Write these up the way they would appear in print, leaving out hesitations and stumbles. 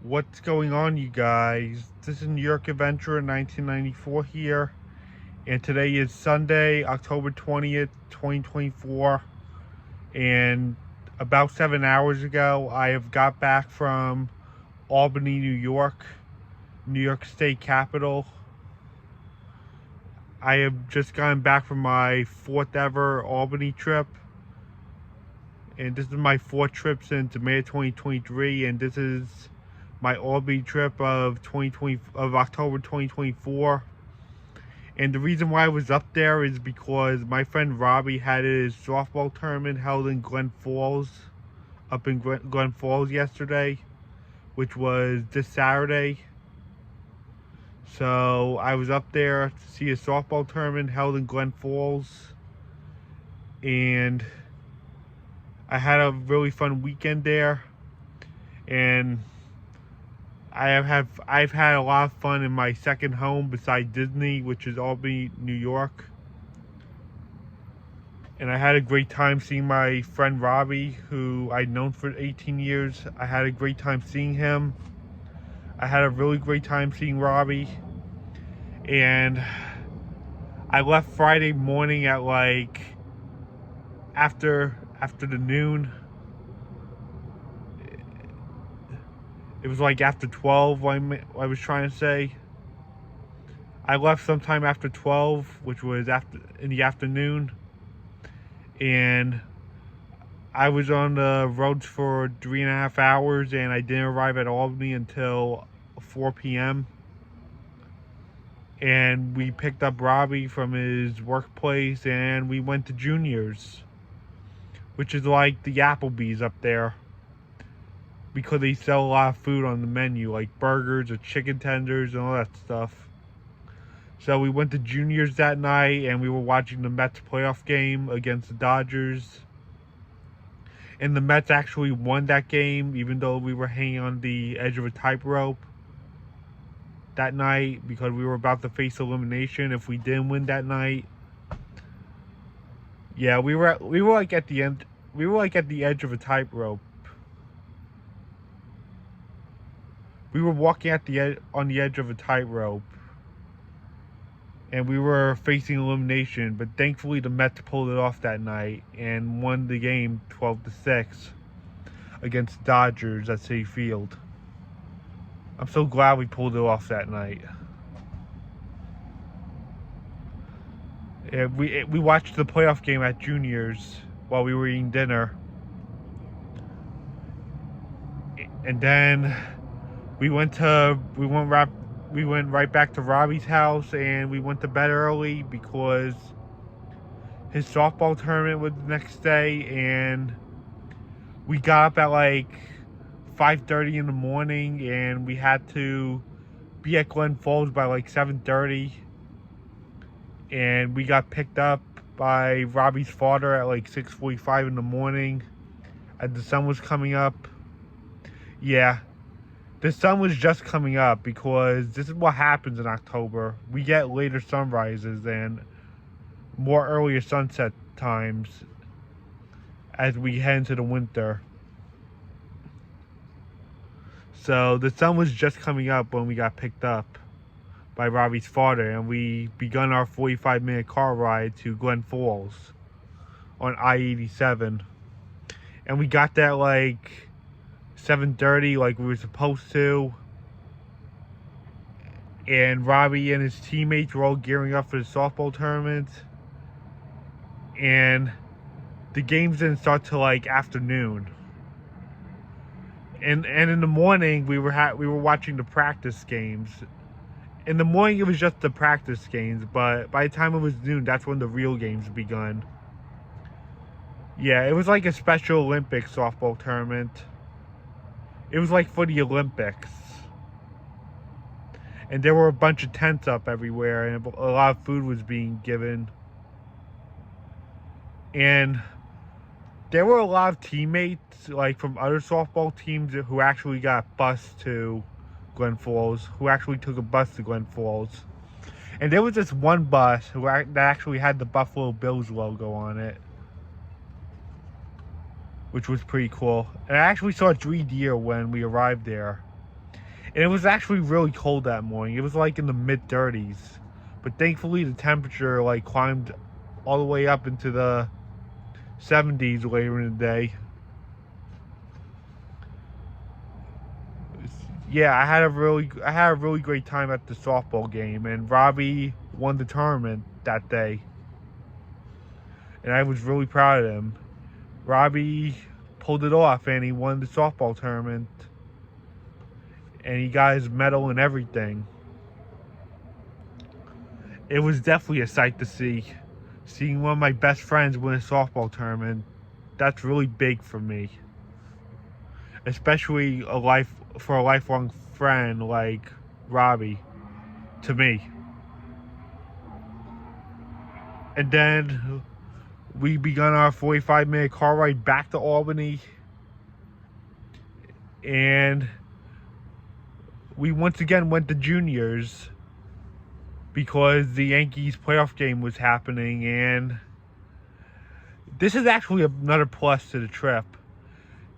What's going on, you guys? This is New York Adventure in 1994 here, and today is Sunday, October 20th, 2024, and about 7 hours ago, I have got back from Albany, New York State capital. I have just gotten back from my fourth ever Albany trip, and this is my fourth trip since May of 2023, and this is my Albany trip of October 2024. And the reason why I was up there is because my friend Robby had his softball tournament held in up in Glen Falls yesterday, which was this Saturday. So I was up there to see a softball tournament held in Glen Falls, and I had a really fun weekend there, and I've had a lot of fun in my second home besides Disney, which is Albany, New York. And I had a great time seeing my friend Robby, who I'd known for 18 years. I had a great time seeing him. I had a really great time seeing Robby. And I left Friday morning at like after the noon. It was like after 12, I was trying to say. I left sometime after 12, which was in the afternoon. And I was on the roads for 3.5 hours, and I didn't arrive at Albany until 4 p.m. And we picked up Robby from his workplace, and we went to Junior's, which is like the Applebee's up there, because they sell a lot of food on the menu, like burgers or chicken tenders and all that stuff. So we went to Junior's that night, and we were watching the Mets playoff game against the Dodgers. And the Mets actually won that game, even though we were hanging on the edge of a tightrope that night, because we were about to face elimination if we didn't win that night. Yeah, we were like at the end. We were like at the edge of a tightrope. We were walking on the edge of a tightrope, and we were facing elimination. But thankfully, the Mets pulled it off that night and won the game 12-6 against the Dodgers at Citi Field. I'm so glad we pulled it off that night. And we watched the playoff game at Junior's while we were eating dinner, and then we went right back to Robby's house, and we went to bed early because his softball tournament was the next day, and we got up at like 5:30 in the morning, and we had to be at Glen Falls by like 7:30, and we got picked up by Robby's father at like 6:45 in the morning as the sun was coming up. Yeah, the sun was just coming up, because this is what happens in October. We get later sunrises and more earlier sunset times as we head into the winter. So the sun was just coming up when we got picked up by Robby's father, and we begun our 45-minute car ride to Glen Falls on I-87. And we got there like 7:30, like we were supposed to. And Robby and his teammates were all gearing up for the softball tournament. And the games didn't start till like afternoon. And in the morning we were watching the practice games. In the morning it was just the practice games, but by the time it was noon, that's when the real games begun. Yeah, it was like a Special Olympics softball tournament. It was like for the Olympics. And there were a bunch of tents up everywhere, and a lot of food was being given. And there were a lot of teammates, like from other softball teams, who actually got bused to Glen Falls, who actually took a bus to Glen Falls. And there was this one bus that actually had the Buffalo Bills logo on it, which was pretty cool. And I actually saw 3 deer when we arrived there. And it was actually really cold that morning. It was like in the mid-30s. But thankfully the temperature like climbed all the way up into the 70s later in the day. Yeah, I had a really great time at the softball game, and Robby won the tournament that day. And I was really proud of him. Robby pulled it off and he won the softball tournament. And he got his medal and everything. It was definitely a sight to see. Seeing one of my best friends win a softball tournament, that's really big for me. Especially for a lifelong friend like Robby, to me. And then we began our 45-minute car ride back to Albany. And we once again went to juniors because the Yankees playoff game was happening, and this is actually another plus to the trip.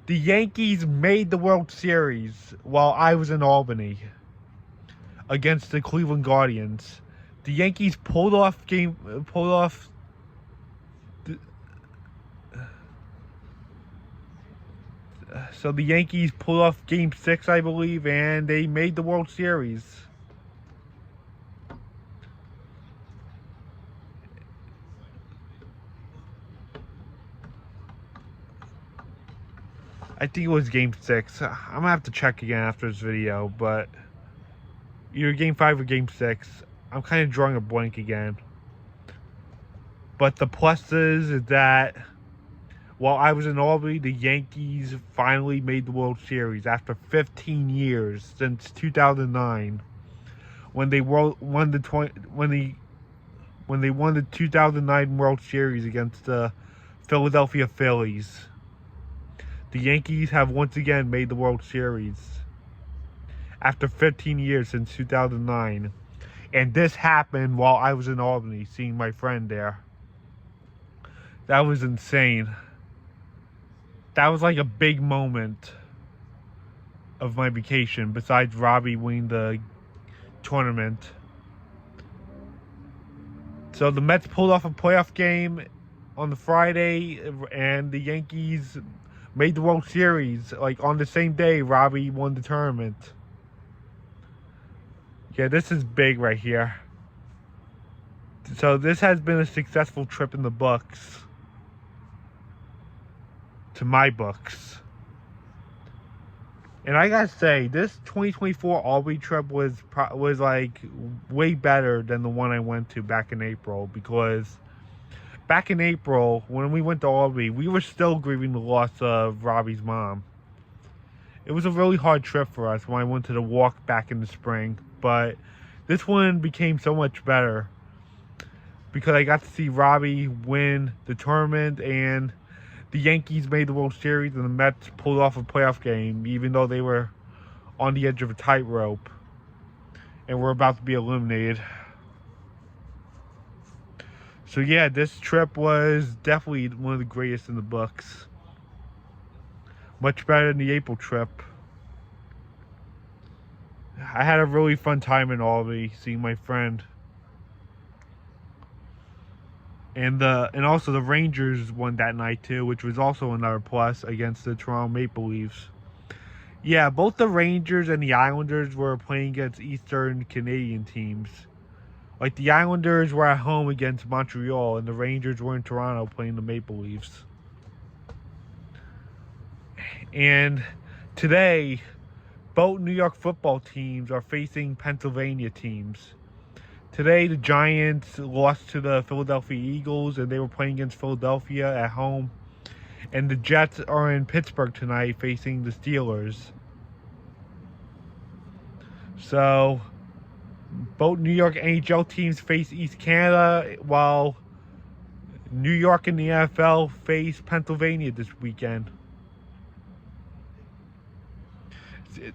The Yankees made the World Series while I was in Albany against the Cleveland Guardians. The Yankees So the Yankees pulled off Game 6, I believe, and they made the World Series. I think it was Game 6. I'm going to have to check again after this video, but either Game 5 or Game 6. I'm kind of drawing a blank again. But the pluses is that while I was in Albany, the Yankees finally made the World Series after 15 years, since 2009, when they won the 2009 World Series against the Philadelphia Phillies. The Yankees have once again made the World Series after 15 years since 2009. And this happened while I was in Albany, seeing my friend there. That was insane. That was like a big moment of my vacation, besides Robby winning the tournament. So the Mets pulled off a playoff game on the Friday, and the Yankees made the World Series. Like on the same day, Robby won the tournament. Yeah, this is big right here. So this has been a successful trip in the books. To my books. And I gotta say, this 2024 Albany trip was like way better than the one I went to back in April, because back in April when we went to Albany, we were still grieving the loss of Robby's mom. It was a really hard trip for us when I went to the walk back in the spring, but this one became so much better because I got to see Robby win the tournament, and the Yankees made the World Series, and the Mets pulled off a playoff game, even though they were on the edge of a tightrope and were about to be eliminated. So yeah, this trip was definitely one of the greatest in the books. Much better than the April trip. I had a really fun time in Albany, seeing my friend. And also the Rangers won that night too, which was also another plus against the Toronto Maple Leafs. Yeah, both the Rangers and the Islanders were playing against Eastern Canadian teams. Like the Islanders were at home against Montreal, and the Rangers were in Toronto playing the Maple Leafs. And today, both New York football teams are facing Pennsylvania teams. Today, the Giants lost to the Philadelphia Eagles, and they were playing against Philadelphia at home. And the Jets are in Pittsburgh tonight facing the Steelers. So, both New York NHL teams face East Canada, while New York and the NFL face Pennsylvania this weekend.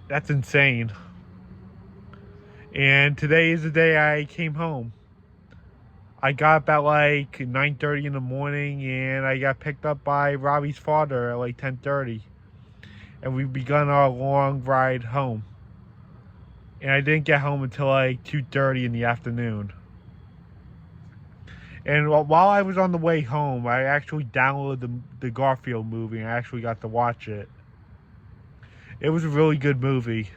That's insane. And today is the day I came home. I got up at like 9:30 in the morning, and I got picked up by Robby's father at like 10:30. And we begun our long ride home. and I didn't get home until like 2:30 in the afternoon. And while I was on the way home, I actually downloaded the Garfield movie, and I actually got to watch it. It was a really good movie.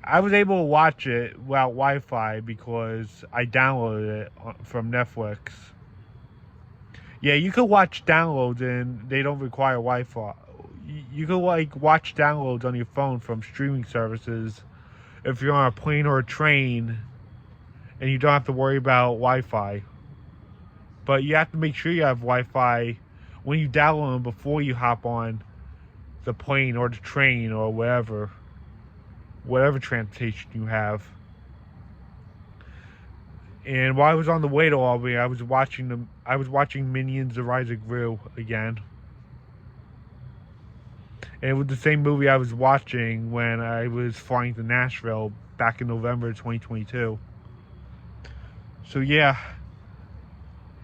I was able to watch it without Wi-Fi because I downloaded it from Netflix. Yeah, you can watch downloads and they don't require Wi-Fi. You can like watch downloads on your phone from streaming services if you're on a plane or a train, and you don't have to worry about Wi-Fi. But you have to make sure you have Wi-Fi when you download them before you hop on the plane or the train or whatever transportation you have. And while I was on the way to Albany, I was watching Minions: The Rise of Gru again. And it was the same movie I was watching when I was flying to Nashville back in November 2022. So yeah,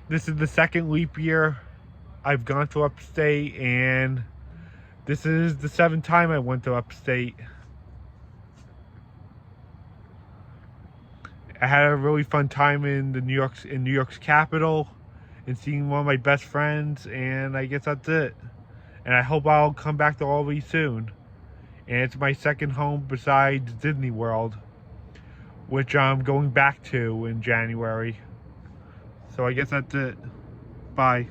this is the second leap year I've gone to upstate, and this is the 7th time I went to upstate. I had a really fun time in New York's capital, and seeing one of my best friends, and I guess that's it. And I hope I'll come back to Albany soon. And it's my second home besides Disney World, which I'm going back to in January. So I guess that's it. Bye.